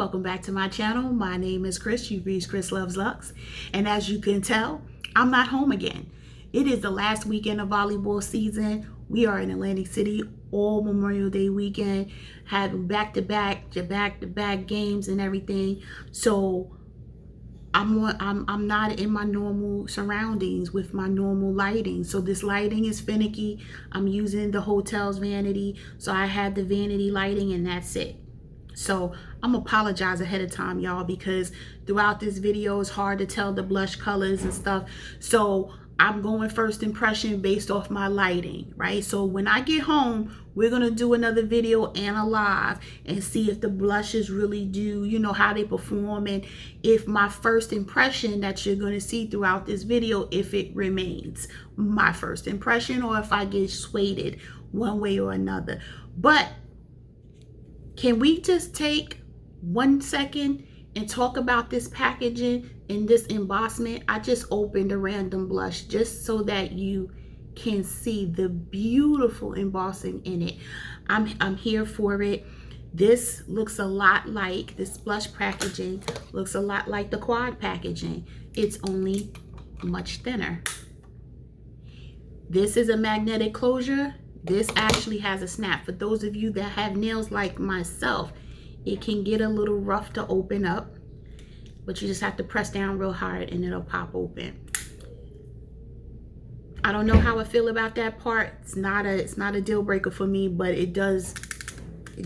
welcome back to my channel. My name is Chris. You've reached Chris Loves Lux, and as you can tell, I'm not home again. It is the last weekend of volleyball season. We are in Atlantic City all Memorial Day weekend, having back-to-back games and everything. So I'm not in my normal surroundings with my normal lighting. So this lighting is finicky. I'm using the hotel's vanity, so I had the vanity lighting, and that's it. So I'm apologize ahead of time, y'all, because throughout this video it's hard to tell the blush colors and stuff. So I'm going first impression based off my lighting, right? So when I get home, we're gonna do another video and a live and see if the blushes really do, you know, how they perform, and if my first impression that you're gonna see throughout this video, if it remains my first impression or if I get swayed one way or another. But can we just take 1 second and talk about this packaging and this embossment? I just opened a random blush just so that you can see the beautiful embossing in it. I'm here for it. This looks a lot like, this blush packaging looks a lot like the quad packaging. It's only much thinner. This is a magnetic closure. This actually has a snap. For those of you that have nails like myself, it can get a little rough to open up, but you just have to press down real hard and it'll pop open. I don't know how I feel about that part. It's not a deal breaker for me, but it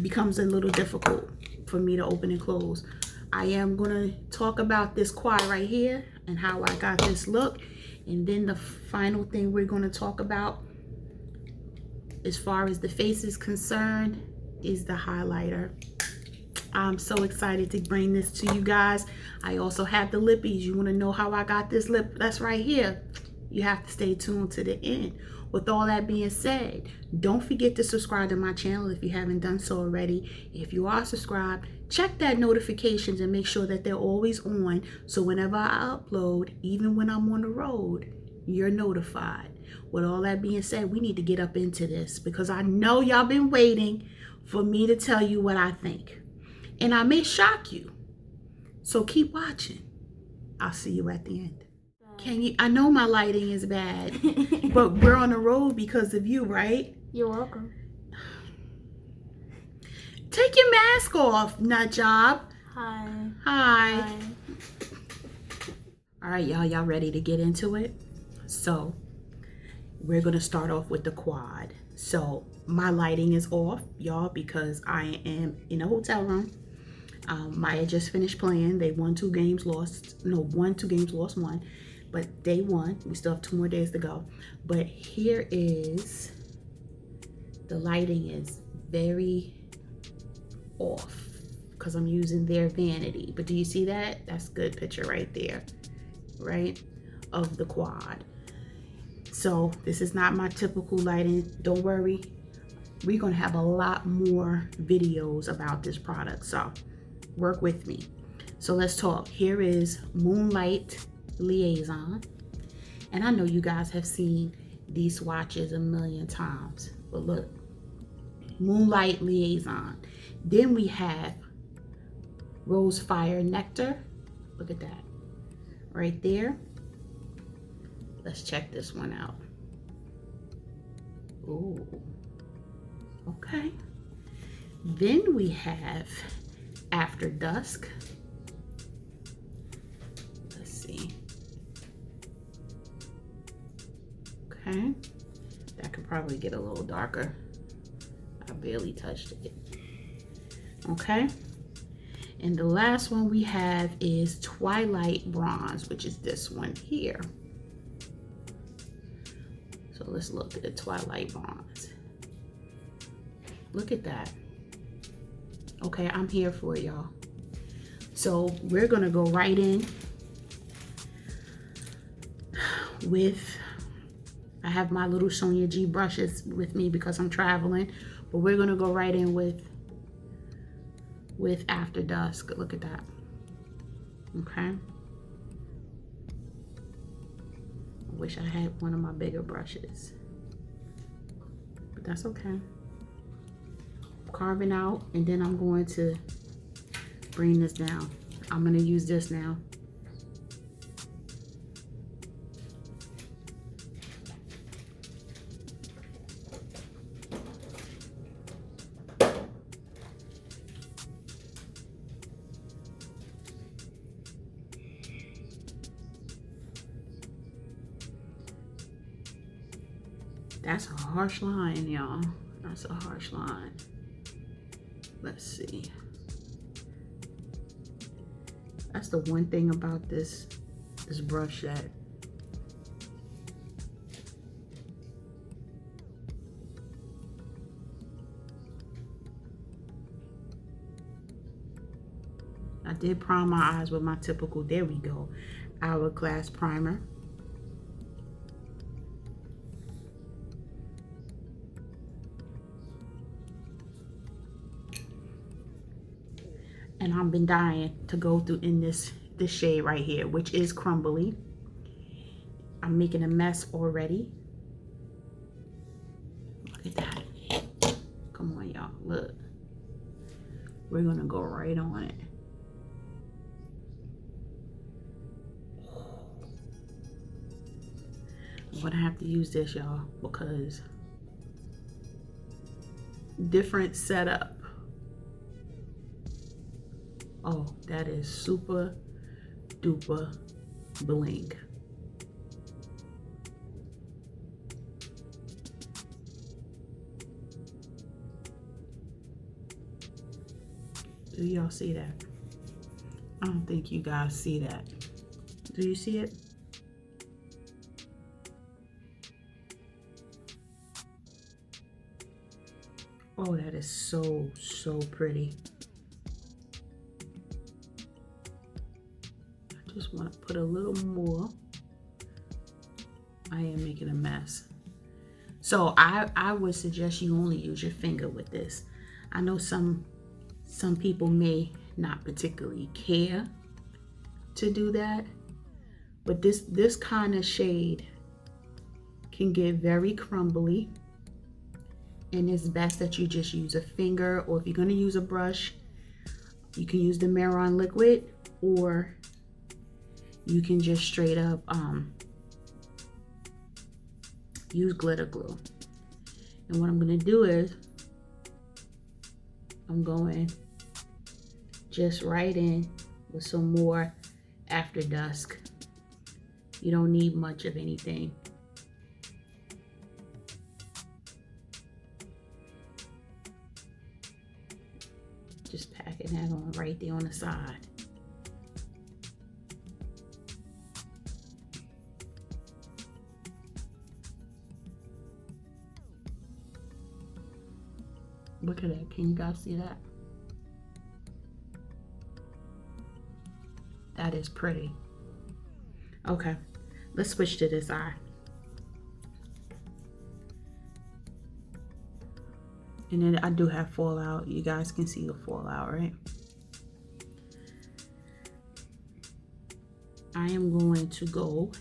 becomes a little difficult for me to open and close. I am gonna talk about this quad right here and how I got this look, and then the final thing we're gonna talk about as far as the face is concerned is the highlighter. I'm so excited to bring this to you guys. I also have the lippies. You want to know how I got this lip? That's right here. You have to stay tuned to the end. With all that being said, don't forget to subscribe to my channel if you haven't done so already. If you are subscribed, check that notifications and make sure that they're always on, so whenever I upload, even when I'm on the road, you're notified. With all that being said, we need to get up into this because I know y'all been waiting for me to tell you what I think. And I may shock you. So keep watching. I'll see you at the end. I know my lighting is bad, but we're on the road because of you, right? You're welcome. Take your mask off, nut job. Hi. Hi. All right, y'all ready to get into it? So we're gonna start off with the quad. So my lighting is off, y'all, because I am in a hotel room. Maya just finished playing. They won 2 games, lost. No, won 2 games, lost 1. But they won. We still have 2 more days to go. But here is, the lighting is very off because I'm using their vanity. But do you see that? That's a good picture right there, right? Of the quad. So this is not my typical lighting. Don't worry. We're going to have a lot more videos about this product. So work with me. So let's talk. Here is Moonlight Liaison. And I know you guys have seen these swatches a million times. But look. Moonlight Liaison. Then we have Rose Fire Nectar. Look at that. Right there. Let's check this one out. Ooh. Okay. Then we have After Dusk. Let's see. Okay. That could probably get a little darker. I barely touched it. Okay. And the last one we have is Twilight Bronze, which is this one here. So let's look at the Twilight Bronze. Look at that. Okay, I'm here for it, y'all. So we're gonna go right in with, I have my little Sonia G brushes with me because I'm traveling, but we're gonna go right in with After Dusk. Look at that. Okay. I wish I had one of my bigger brushes, but that's okay. Carving out, and then I'm going to bring this down. I'm gonna use this now. That's a harsh line, y'all. That's a harsh line. Let's see. That's the one thing about this brush that I did prime my eyes with my typical, there we go, Hourglass primer. And I've been dying to go through in this shade right here, which is Crumbly. I'm making a mess already. Look at that. Come on, y'all. Look. We're gonna go right on it. I'm gonna have to use this, y'all, because different setup. Oh, that is super duper bling. Do y'all see that? I don't think you guys see that. Do you see it? Oh, that is so, so pretty. I just want to put a little more. I am making a mess. So I would suggest you only use your finger with this. I know some people may not particularly care to do that, but this kind of shade can get very crumbly, and it's best that you just use a finger, or if you're going to use a brush, you can use the Maron liquid, or you can just straight up use glitter glue. And what I'm going to do is I'm going just right in with some more After Dusk. You don't need much of anything. Just packing that on right there on the side. Look at that. Can you guys see that? That is pretty. Okay, let's switch to this eye. And then I do have fallout. You guys can see the fallout, right? I am going to go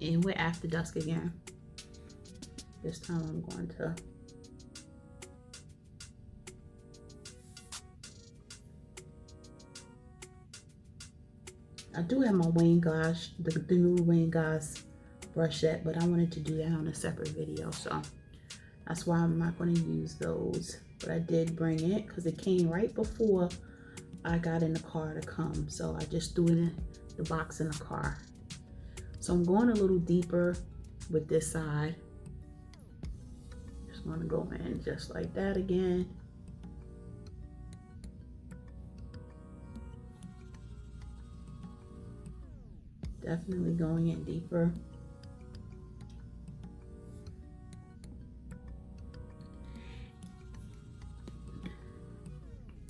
in with After Dusk again. This time I'm going to I do have my Wayne Gosh, the new Wayne Gosh brush set, but I wanted to do that on a separate video, so that's why I'm not going to use those. But I did bring it because it came right before I got in the car to come, so I just threw it in the box in the car. So I'm going a little deeper with this side. Just want to go in just like that again. Definitely going in deeper.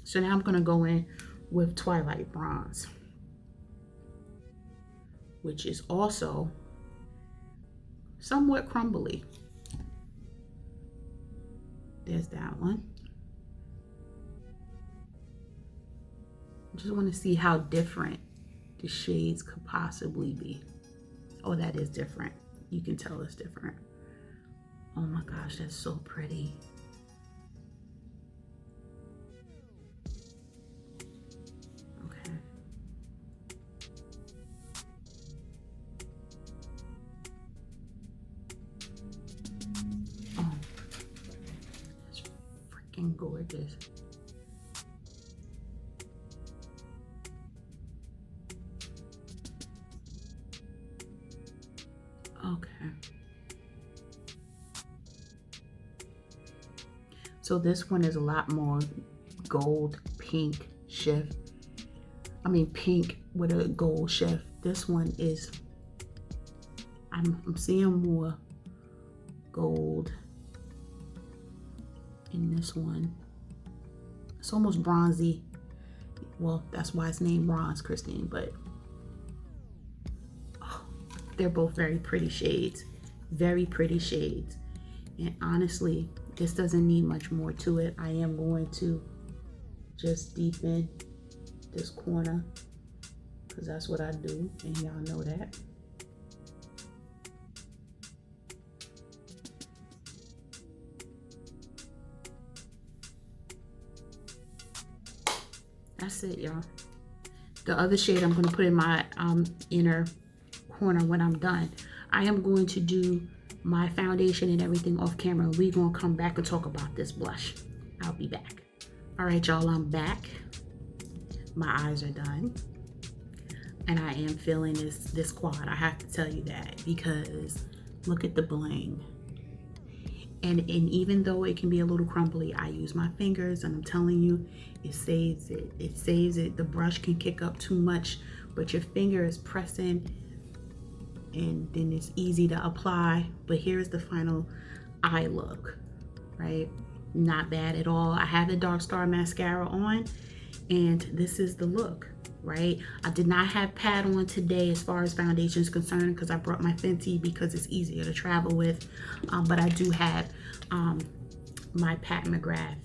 So now I'm going to go in with Twilight Bronze, which is also somewhat crumbly. There's that one. I just want to see how different the shades could possibly be. Oh, that is different. You can tell it's different. Oh my gosh, that's so pretty. like this. Okay. So this one is a lot more gold pink shift. I mean pink with a gold shift. This one is, I'm seeing more gold in this one. It's almost bronzy. Well, that's why it's named bronze, Christine, but oh, they're both very pretty shades. Very pretty shades. And honestly, this doesn't need much more to it. I am going to just deepen this corner because that's what I do, and y'all know that. That's it, y'all. The other shade I'm going to put in my inner corner when I'm done. I am going to do my foundation and everything off camera. We're going to come back and talk about this blush. I'll be back. All right, y'all, I'm back. My eyes are done. And I am feeling this quad. I have to tell you that because look at the bling. And even though it can be a little crumbly, I use my fingers and I'm telling you, it saves it. It saves it. The brush can kick up too much, but your finger is pressing and then it's easy to apply. But here's the final eye look, right? Not bad at all. I have the Dark Star mascara on and this is the look, right? I did not have pad on today as far as foundation is concerned because I brought my Fenty because it's easier to travel with. But I do have my Pat McGrath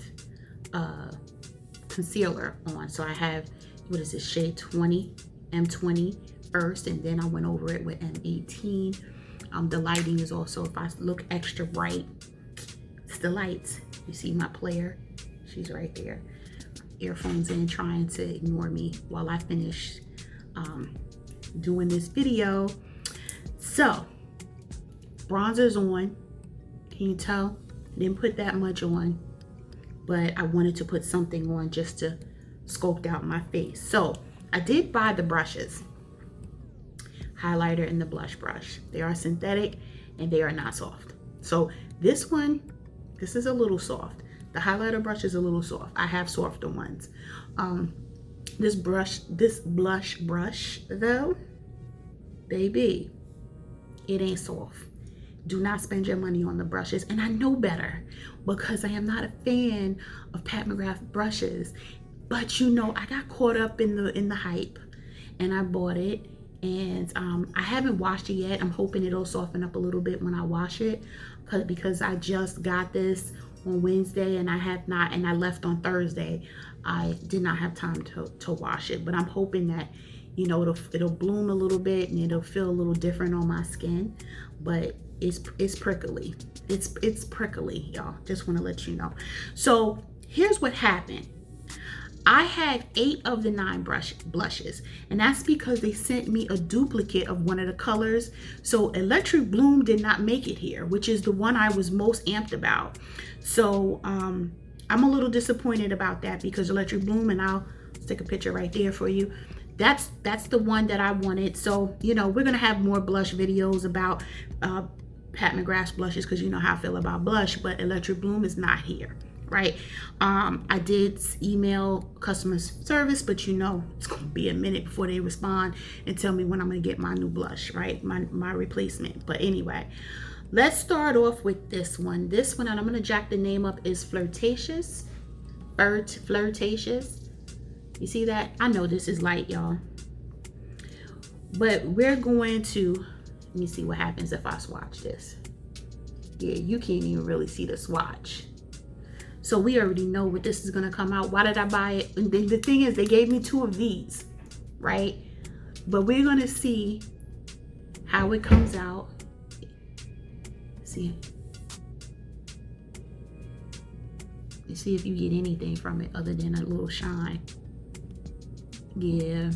concealer on. So I have, what is this, shade 20, M20 first, and then I went over it with M18. The lighting is also, if I look extra bright, it's the lights. You see my player? She's right there. Earphones in, trying to ignore me while I finish doing this video. So, bronzer's on. Can you tell? I didn't put that much on, but I wanted to put something on just to sculpt out my face. So, I did buy the brushes. Highlighter and the blush brush. They are synthetic and they are not soft. So, this one, this is a little soft. The highlighter brush is a little soft. I have softer ones. This blush brush though, baby, it ain't soft. Do not spend your money on the brushes. And I know better because I am not a fan of Pat McGrath brushes. But you know, I got caught up in the hype and I bought it. And I haven't washed it yet. I'm hoping it'll soften up a little bit when I wash it because I just got this on Wednesday and I have not, and I left on Thursday. I did not have time to wash it, but I'm hoping that, you know, it'll bloom a little bit and it'll feel a little different on my skin. But it's prickly. It's prickly, y'all. Just want to let you know. So here's what happened. I had 8 of the 9 blushes, and that's because they sent me a duplicate of one of the colors. So Electric Bloom did not make it here, which is the one I was most amped about. So I'm a little disappointed about that because Electric Bloom, and I'll stick a picture right there for you. That's the one that I wanted. So, you know, we're gonna have more blush videos about Pat McGrath's blushes because you know how I feel about blush, but Electric Bloom is not here. Right. I did email customer service, but you know, it's going to be a minute before they respond and tell me when I'm going to get my new blush, right? My replacement. But anyway, let's start off with this one. This one, and I'm going to jack the name up, is Flirtatious. Flirtatious. You see that? I know this is light, y'all. But we're going to, let me see what happens if I swatch this. Yeah, you can't even really see the swatch. So we already know what this is gonna come out. Why did I buy it? And the thing is, they gave me 2 of these, right? But we're gonna see how it comes out. See, let's see if you get anything from it other than a little shine. Yeah.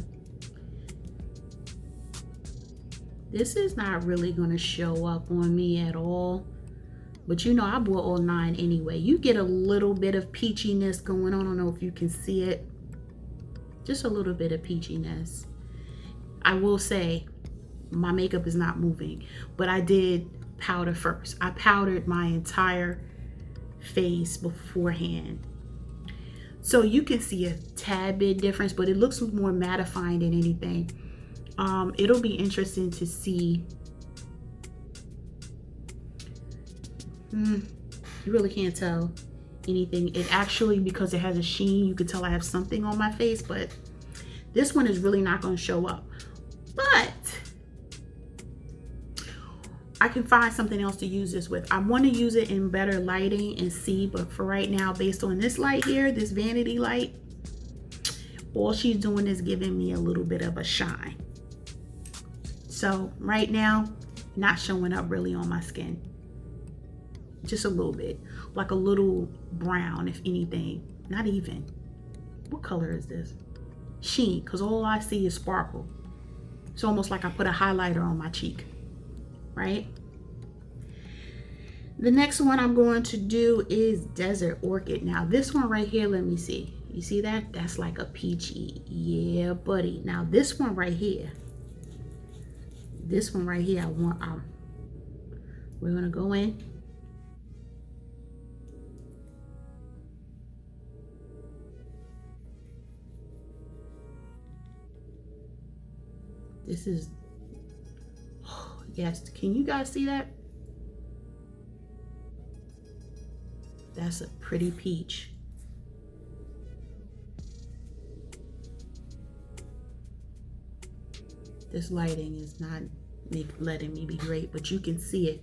This is not really gonna show up on me at all. But you know, I bought all 9 anyway. You get a little bit of peachiness going on. I don't know if you can see it. Just a little bit of peachiness. I will say my makeup is not moving, but I did powder first. I powdered my entire face beforehand. So you can see a tad bit difference, but it looks more mattifying than anything. It'll be interesting to see. You really can't tell anything. It actually, because it has a sheen, you could tell I have something on my face, but this one is really not going to show up. But I can find something else to use this with. I want to use it in better lighting and see, but for right now, based on this light here, this vanity light, all she's doing is giving me a little bit of a shine. So right now, not showing up really on my skin. Just a little bit, like a little brown, if anything. Not even. What color is this? Sheen, because all I see is sparkle. It's almost like I put a highlighter on my cheek, right? The next one I'm going to do is Desert Orchid. Now this one right here, let me see. You see that? That's like a peachy. Yeah, buddy. Now this one right here. This one right here, we're gonna go in. This is, oh, yes, can you guys see that? That's a pretty peach. This lighting is not letting me be great, but you can see it.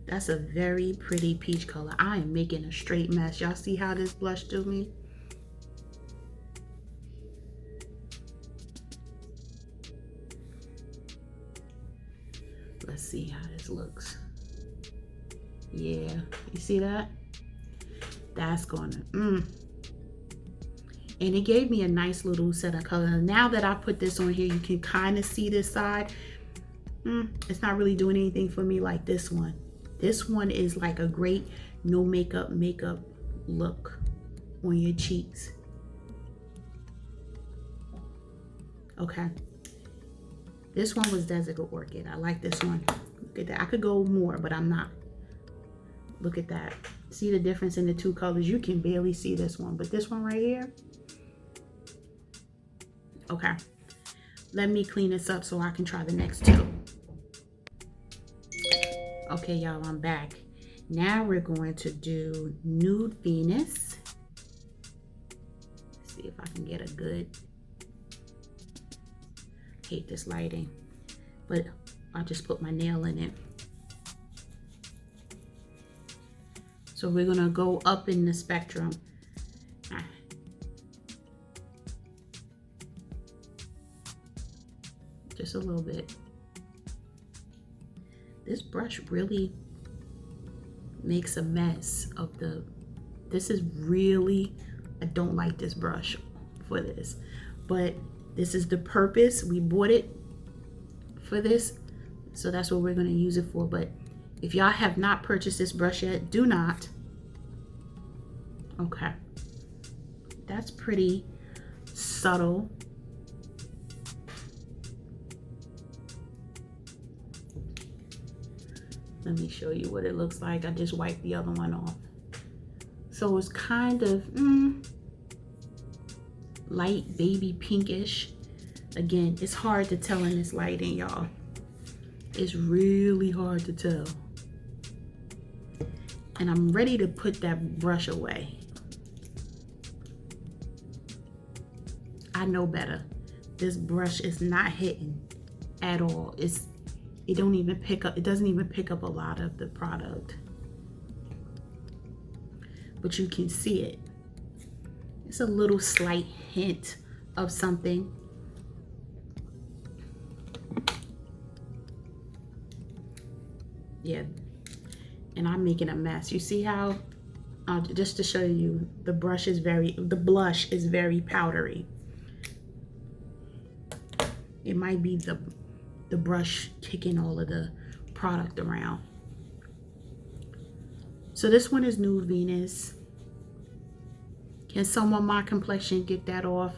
That's a very pretty peach color. I am making a straight mess. Y'all see how this blush do me? Let's see how this looks. Yeah, you see that? That's gonna, and it gave me a nice little set of color. Now that I put this on here, you can kind of see this side. It's not really doing anything for me like this one. This one is like a great no makeup look on your cheeks. Okay. This one was Desert Orchid. I like this one. Look at that. I could go more, but I'm not. Look at that. See the difference in the two colors? You can barely see this one, but this one right here. Okay. Let me clean this up so I can try the next two. Okay, y'all, I'm back. Now we're going to do Nude Venus. Let's see if I can get a good... Hate this lighting, but I'll just put my nail in it. So we're gonna go up in the spectrum. Just a little bit. This brush really makes a mess of the, this is really, I don't like this brush for this, but this is the purpose. We bought it for this, so that's what we're going to use it for. But if y'all have not purchased this brush yet, do not. Okay. That's pretty subtle. Let me show you what it looks like. I just wiped the other one off. So it's kind of light baby pinkish. Again, it's hard to tell in this lighting, y'all. It's really hard to tell. And I'm ready to put that brush away. I know better. This brush is not hitting at all. It doesn't even pick up a lot of the product. But you can see it. It's a little slight hint of something. Yeah, and I'm making a mess. You see how, just to show you, the blush is very powdery. It might be the brush kicking all of the product around. So this one is Nude Venus. Can someone my complexion get that off?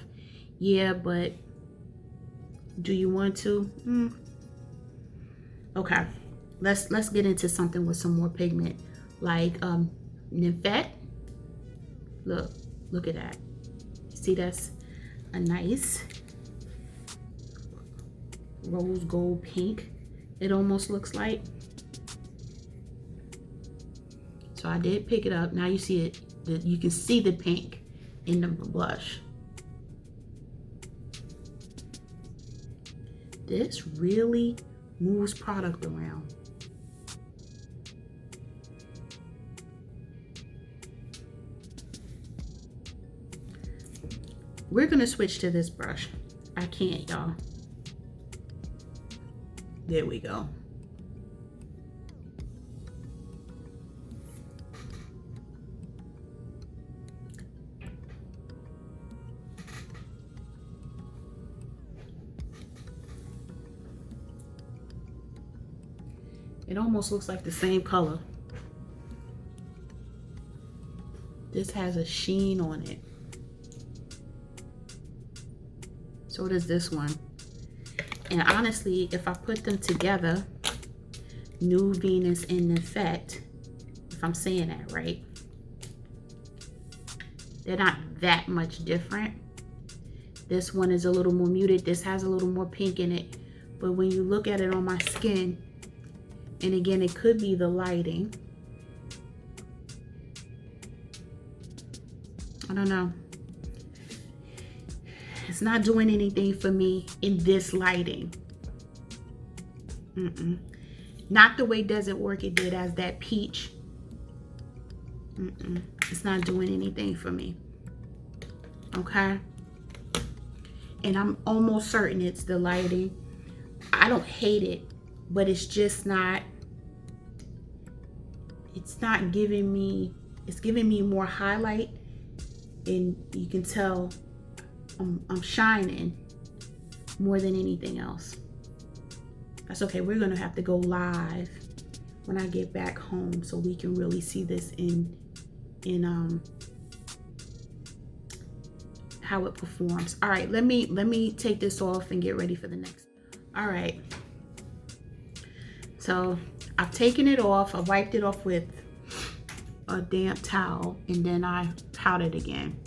Yeah, but do you want to? Okay, let's get into something with some more pigment, like Nymphette. Look at that. See, that's a nice rose gold pink. It almost looks like. So I did pick it up. Now you see it. You can see the pink in the blush. This really moves product around. We're gonna switch to this brush. I can't, y'all. There we go. It almost looks like the same color. This has a sheen on it. So does this one. And honestly, if I put them together, Nude Venus and Nymphette, if I'm saying that right, they're not that much different. This one is a little more muted. This has a little more pink in it. But when you look at it on my skin, and again, it could be the lighting. I don't know. It's not doing anything for me in this lighting. Not the way Desert Orchid did as that peach. It's not doing anything for me. Okay? And I'm almost certain it's the lighting. I don't hate it, but it's just not, it's not giving me, it's giving me more highlight, and you can tell I'm shining more than anything else. That's okay. We're gonna have to go live when I get back home so we can really see this in how it performs. All right, let me take this off and get ready for the next. All right, so I've taken it off. I wiped it off with a damp towel, and then I powdered again.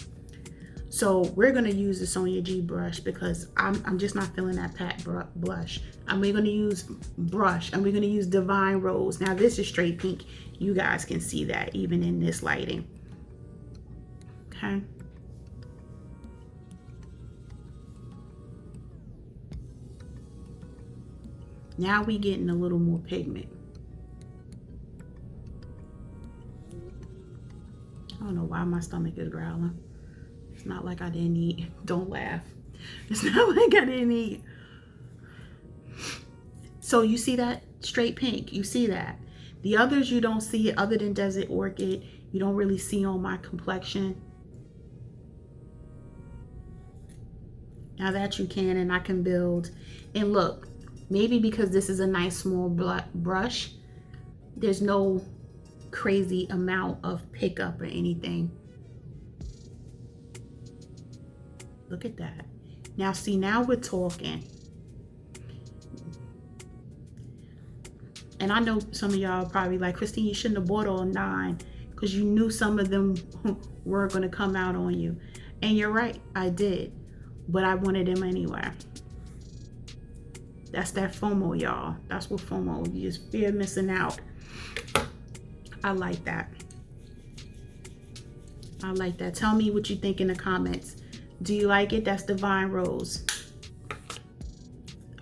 So we're gonna use the Sonia G brush because I'm just not feeling that pat blush. And we're gonna use brush, and we're gonna use Divine Rose. Now this is straight pink. You guys can see that even in this lighting. Okay. Now we getting a little more pigment. I don't know why my stomach is growling. It's not like I didn't eat. Don't laugh. It's not like I didn't eat. So you see that straight pink? You see that? The others you don't see, other than Desert Orchid, you don't really see on my complexion. Now that you can, and I can build. And look, maybe because this is a nice small brush, there's no crazy amount of pickup or anything. Look at that. Now see, now we're talking. And I know some of y'all are probably like, Christine, you shouldn't have bought all 9 because you knew some of them were going to come out on you. And you're right, I did. But I wanted them anyway. That's that FOMO, y'all. That's what FOMO, you just fear missing out. I like that. I like that. Tell me what you think in the comments. Do you like it? That's Divine Rose.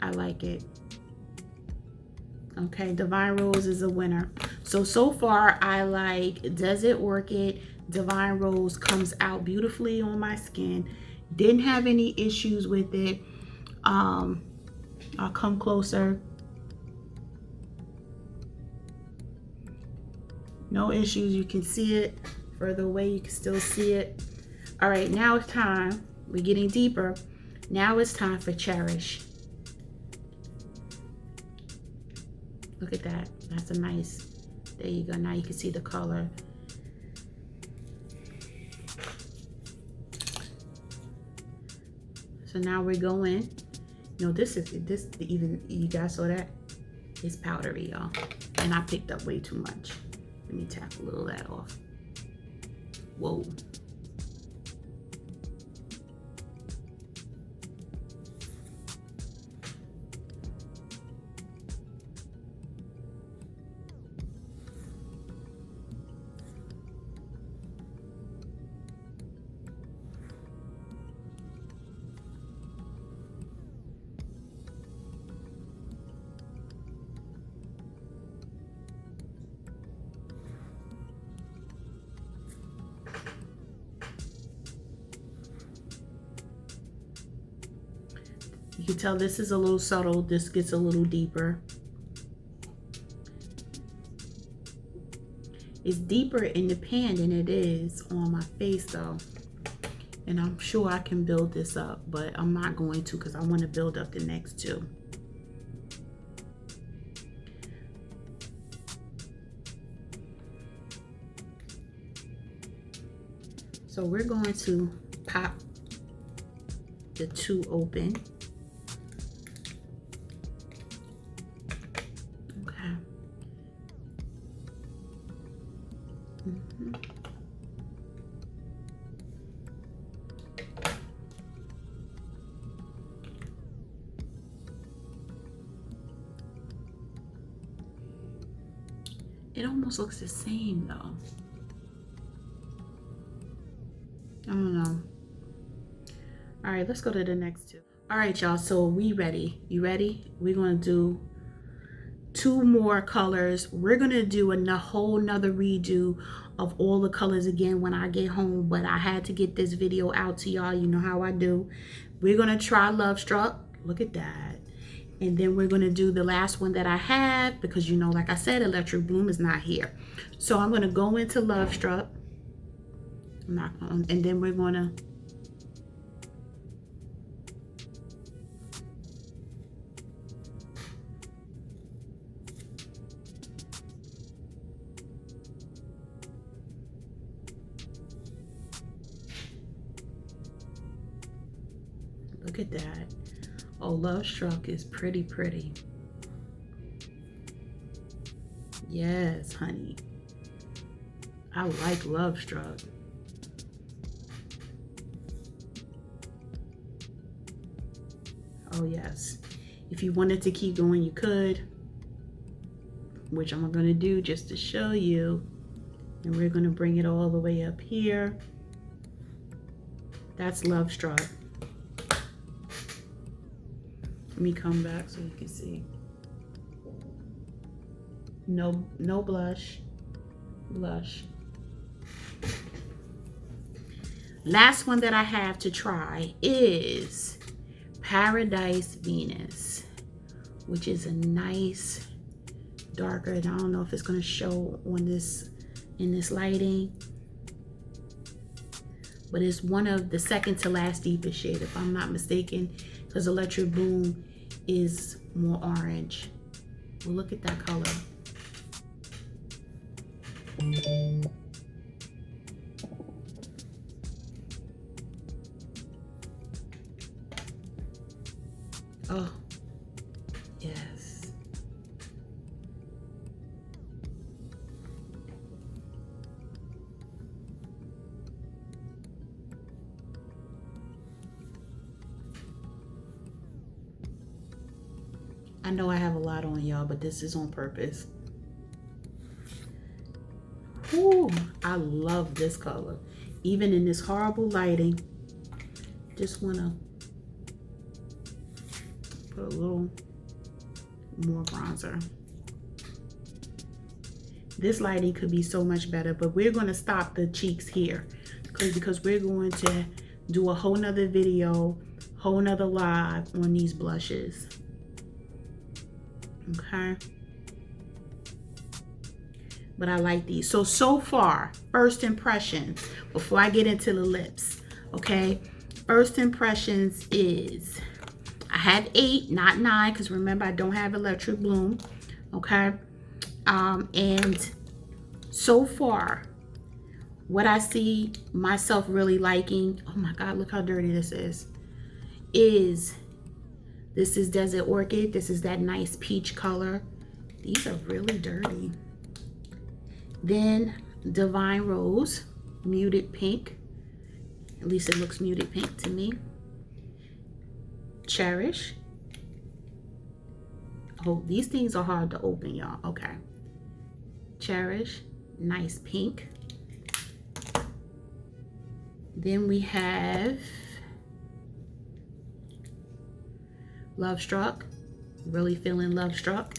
I like it. Okay, Divine Rose is a winner. So far, I like Desert Orchid. Divine Rose comes out beautifully on my skin. Didn't have any issues with it. I'll come closer. No issues. You can see it. Further away, you can still see it. All right, now it's time. We're getting deeper. Now it's time for Cherish. Look at that. That's a nice There you go. Now you can see the color. So now we're going. No, this even, you guys saw that? It's powdery, y'all. And I picked up way too much. Let me tap a little of that off. Whoa. You can tell this is a little subtle. This gets a little deeper. It's deeper in the pan than it is on my face though. And I'm sure I can build this up, but I'm not going to because I want to build up the next two. So we're going to pop the two open. Okay. It almost looks the same though. I don't know. All right, let's go to the next two. All right, y'all, so we ready. You ready? We're gonna do two more colors. We're gonna do a whole nother redo of all the colors again when I get home, but I had to get this video out to y'all. You know how I do. We're gonna try Luvs Lux. Look at that. And then we're gonna do the last one that I have because, you know, like I said, Electric Bloom is not here. So I'm gonna go into Luvs Lux. And then we're gonna look at that. Oh, Luvs Lux is pretty, pretty. Yes, honey. I like Luvs Lux. Oh yes, if you wanted to keep going you could, which I'm going to do just to show you. And we're going to bring it all the way up here. That's Luvs Lux. Let me come back so you can see. No blush. Last one that I have to try is Paradise Venus, which is a nice darker, and I don't know if it's going to show on this in this lighting, but it's one of the second to last deepest shade if I'm not mistaken, because Electric Bloom is more orange. Well, look at that color. Oh, yes. I know I have a lot on y'all, but this is on purpose. Ooh, I love this color. Even in this horrible lighting, just wanna put a little more bronzer. This lighting could be so much better, but we're going to stop the cheeks here because we're going to do a whole nother video, whole nother live on these blushes. Okay, but I like these. So far, first impressions before I get into the lips. Okay, first impressions is I had 8, not 9, because remember I don't have Electric Bloom. Okay, and So far, what I see myself really liking, oh my God, look how dirty this is this is Desert Orchid. This is that nice peach color. These are really dirty. Then Divine Rose, muted pink. At least it looks muted pink to me. Cherish. Oh, these things are hard to open, y'all. Okay. Cherish, nice pink. Then we have Love Struck. Really feeling Love Struck.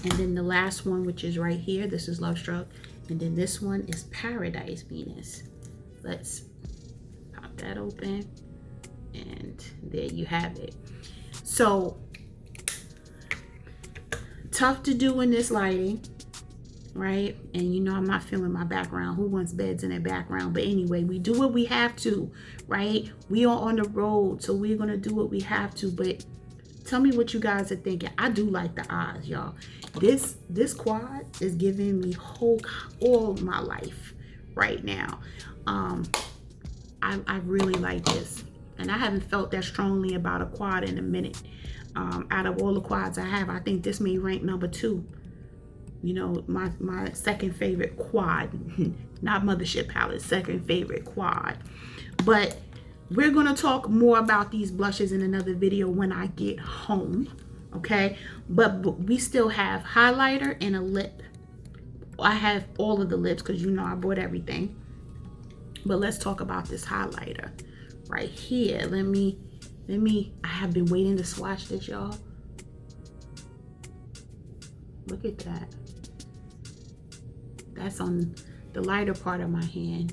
And then the last one, which is right here, this is Love Struck. And then this one is Paradise Venus. Let's pop that open. And there you have it. So, tough to do in this lighting, right? And you know I'm not feeling my background. Who wants beds in their background? But anyway, we do what we have to, right? We are on the road, so we're going to do what we have to. But tell me what you guys are thinking. I do like the eyes, y'all. This quad is giving me all my life right now. I really like this, and I haven't felt that strongly about a quad in a minute. Out of all the quads I have, I think this may rank number 2. You know, my second favorite quad, not Mothership palette, second favorite quad. But we're gonna talk more about these blushes in another video when I get home, okay? But we still have highlighter and a lip. I have all of the lips because you know I bought everything. But let's talk about this highlighter right here. Let me, I have been waiting to swatch this, y'all. Look at that. That's on the lighter part of my hand.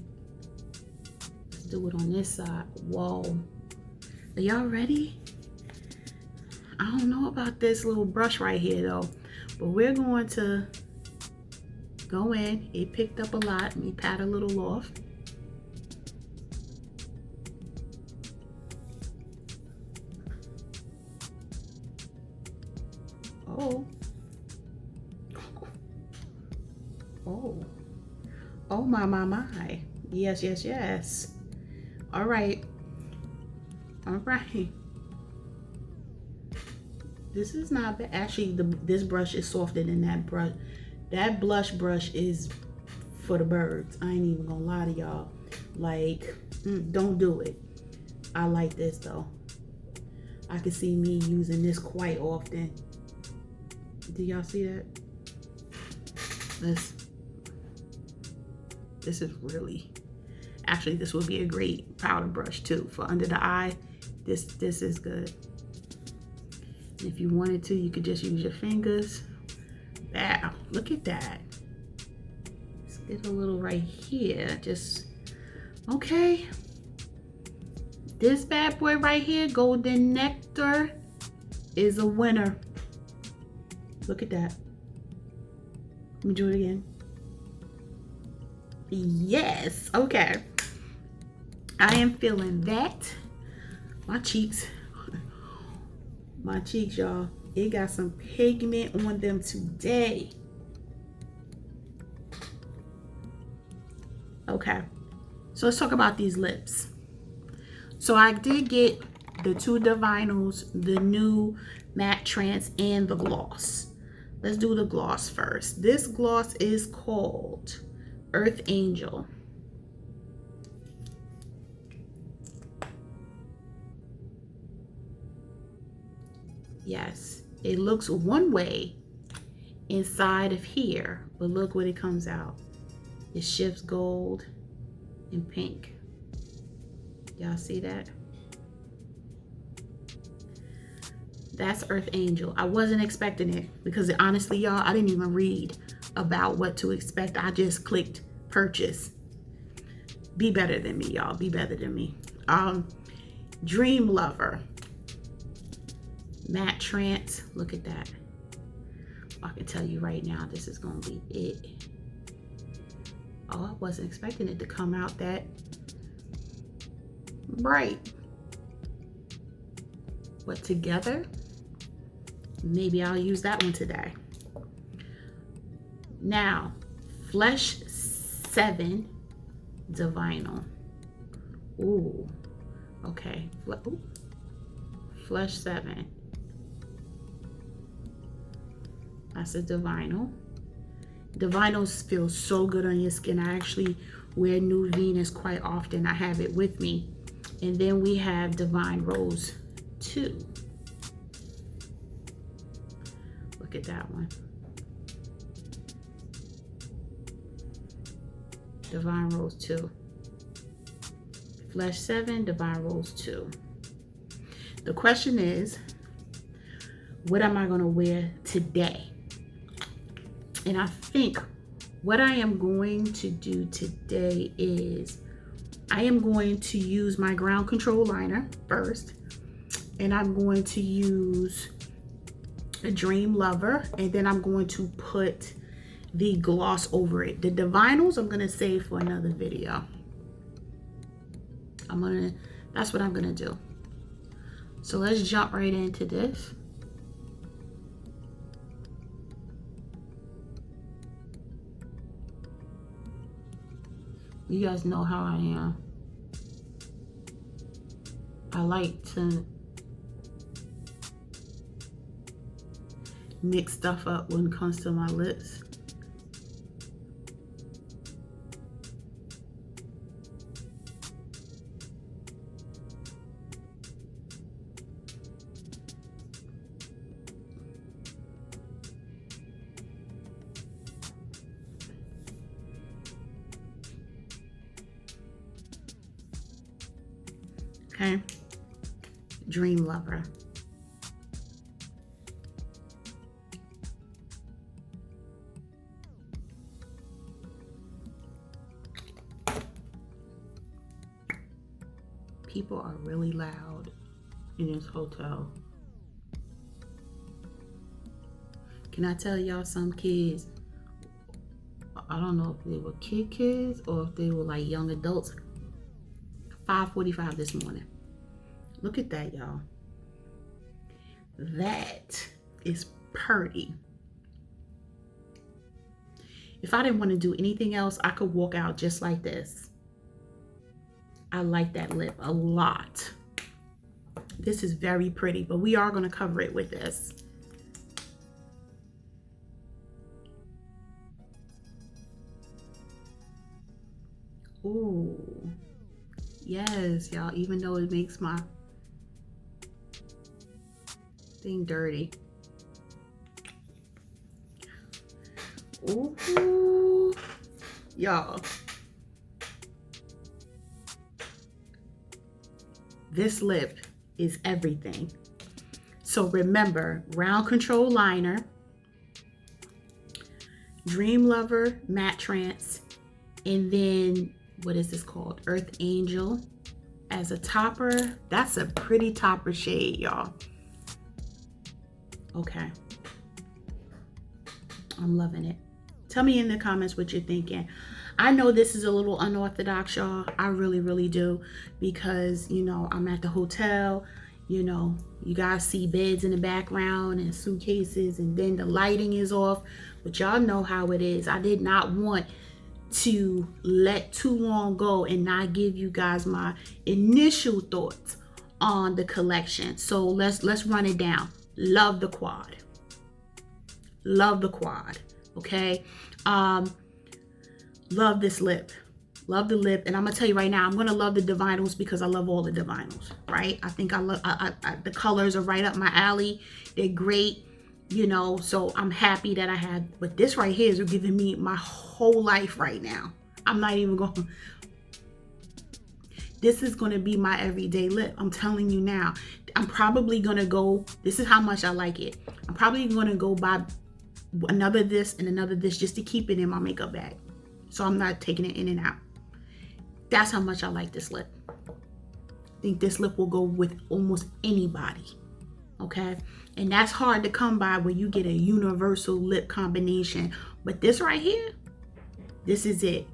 Let's do it on this side. Whoa. Are y'all ready? I don't know about this little brush right here though, but we're going to go in. It picked up a lot. Let me pat a little off. Oh my. Yes. All right. This is not bad. Actually, this brush is softer than that brush. That blush brush is for the birds. I ain't even gonna lie to y'all. Like, don't do it. I like this though. I can see me using this quite often. Do y'all see that? This is really, actually this would be a great powder brush too for under the eye. This is good. If you wanted to, you could just use your fingers. Wow, look at that. Let's get a little right here. Just, okay. This bad boy right here, Golden Nectar, is a winner. Look at that. Let me do it again. Yes, okay. I am feeling that. My cheeks, y'all, it got some pigment on them today. Okay, so let's talk about these lips. So I did get the 2 Divinyls, the new matte trance, and the gloss. Let's do the gloss first. This gloss is called Earth Angel. Yes, it looks one way inside of here, but look what it comes out. It shifts gold and pink. Y'all see that? That's Earth Angel. I wasn't expecting it because honestly, y'all, I didn't even read about what to expect. I just clicked purchase. Be better than me, y'all. Be better than me. Dream Lover. Matte Trance. Look at that. I can tell you right now, this is gonna be it. Oh, I wasn't expecting it to come out that bright. But together, maybe I'll use that one today. Now, Flesh 7 Divinal. Ooh, okay. Ooh. Flesh 7. That's a Divinal. Divinals feel so good on your skin. I actually wear New Venus quite often. I have it with me. And then we have Divine Rose 2. Look at that one. Divine Rose 2. Flesh 7, Divine Rose 2. The question is, what am I going to wear today? And I think what I am going to do today is I am going to use my ground control liner first. And I'm going to use a Dream Lover. And then I'm going to put the gloss over it. The Divinals I'm going to save for another video. That's what I'm going to do. So let's jump right into this. You guys know how I am. I like to mix stuff up when it comes to my lips. Okay, Dream Lover. People are really loud in this hotel. Can I tell y'all, some kids, I don't know if they were kids or if they were like young adults, 5:45 this morning. Look at that, y'all. That is pretty. If I didn't want to do anything else, I could walk out just like this. I like that lip a lot. This is very pretty, but we are going to cover it with this. Ooh. Yes, y'all, even though it makes my thing dirty. Ooh, y'all. This lip is everything. So remember, round control liner, Dream Lover Matte Trance, and then what is this called? Earth Angel as a topper. That's a pretty topper shade, y'all. Okay. I'm loving it. Tell me in the comments what you're thinking. I know this is a little unorthodox, y'all. I really, really do. Because, you know, I'm at the hotel. You know, you guys see beds in the background and suitcases, and then the lighting is off. But y'all know how it is. I did not want to let too long go and not give you guys my initial thoughts on the collection. So let's run it down. Love the quad. Love the quad. Okay. Love this lip. Love the lip. And I'm gonna tell you right now, I'm gonna love the Divinals because I love all the Divinals, right? I think I love the colors are right up my alley. They're great. You know, so I'm happy that I had, but this right here is giving me my whole life right now. I'm not even going, this is going to be my everyday lip. I'm telling you now. I'm probably going to go, this is how much I like it. I'm probably going to go buy another this and another this just to keep it in my makeup bag. So I'm not taking it in and out. That's how much I like this lip. I think this lip will go with almost anybody. Okay, and that's hard to come by when you get a universal lip combination, but this right here, this is it.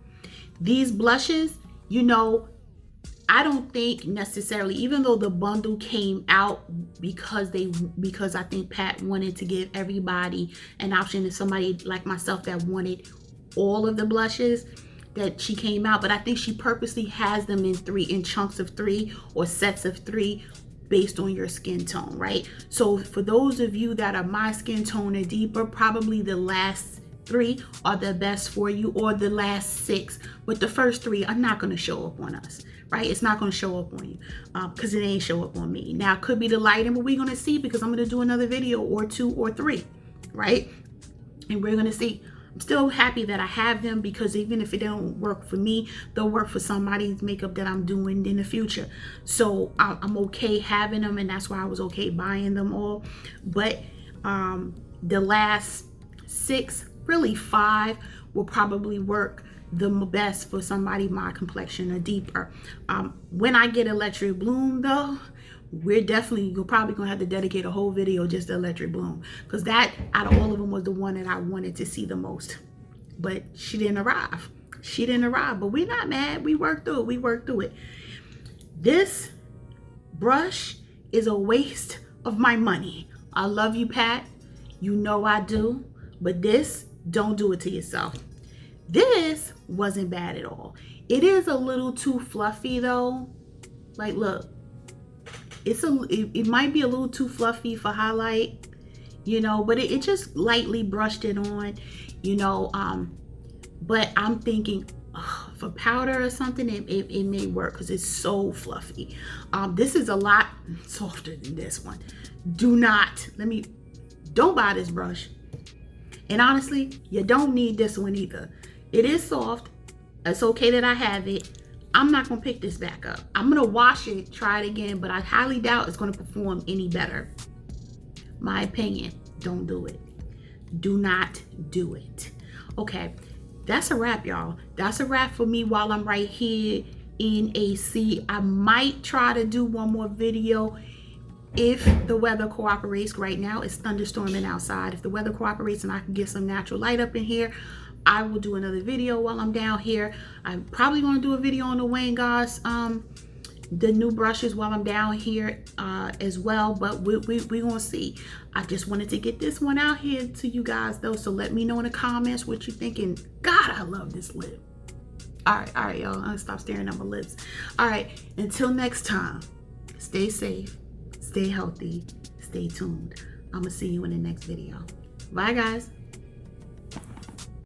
These blushes, you know, I don't think necessarily, even though the bundle came out because I think Pat wanted to give everybody an option, to somebody like myself that wanted all of the blushes that she came out, but I think she purposely has them in chunks of 3 or sets of 3 based on your skin tone, right? So for those of you that are my skin tone or deeper, probably the last 3 are the best for you, or the last 6, but the first 3 are not going to show up on us, right? It's not going to show up on you because it ain't show up on me. Now it could be the lighting, but we're going to see, because I'm going to do another video or 2 or 3, right? And we're going to see. I'm still happy that I have them, because even if it don't work for me, they'll work for somebody's makeup that I'm doing in the future. So I'm okay having them, and that's why I was okay buying them all. But the last 6, really 5, will probably work the best for somebody my complexion or deeper. When I get Electric Bloom though, you're probably gonna have to dedicate a whole video just to Electric Bloom, because that out of all of them was the one that I wanted to see the most. But she didn't arrive. But we're not mad. We worked through it. This brush is a waste of my money. I love you, Pat. You know I do. But this, don't do it to yourself. This wasn't bad at all. It is a little too fluffy though. Like, look. It might be a little too fluffy for highlight, you know, but it just lightly brushed it on, you know. But I'm thinking for powder or something, it may work, because it's so fluffy. This is a lot softer than this one. Don't buy this brush. And honestly, you don't need this one either. It is soft. It's okay that I have it. I'm not going to pick this back up. I'm going to wash it, try it again, but I highly doubt it's going to perform any better. My opinion, don't do it. Do not do it. Okay, that's a wrap, y'all. That's a wrap for me while I'm right here in AC. I might try to do one more video if the weather cooperates. Right now, it's thunderstorming outside. If the weather cooperates and I can get some natural light up in here, I will do another video while I'm down here. I'm probably going to do a video on the Wayne Goss, the new brushes while I'm down here as well. But we're going to see. I just wanted to get this one out here to you guys though. So let me know in the comments what you're thinking. God, I love this lip. All right, y'all. I'm going to stop staring at my lips. All right, until next time, stay safe, stay healthy, stay tuned. I'm going to see you in the next video. Bye, guys.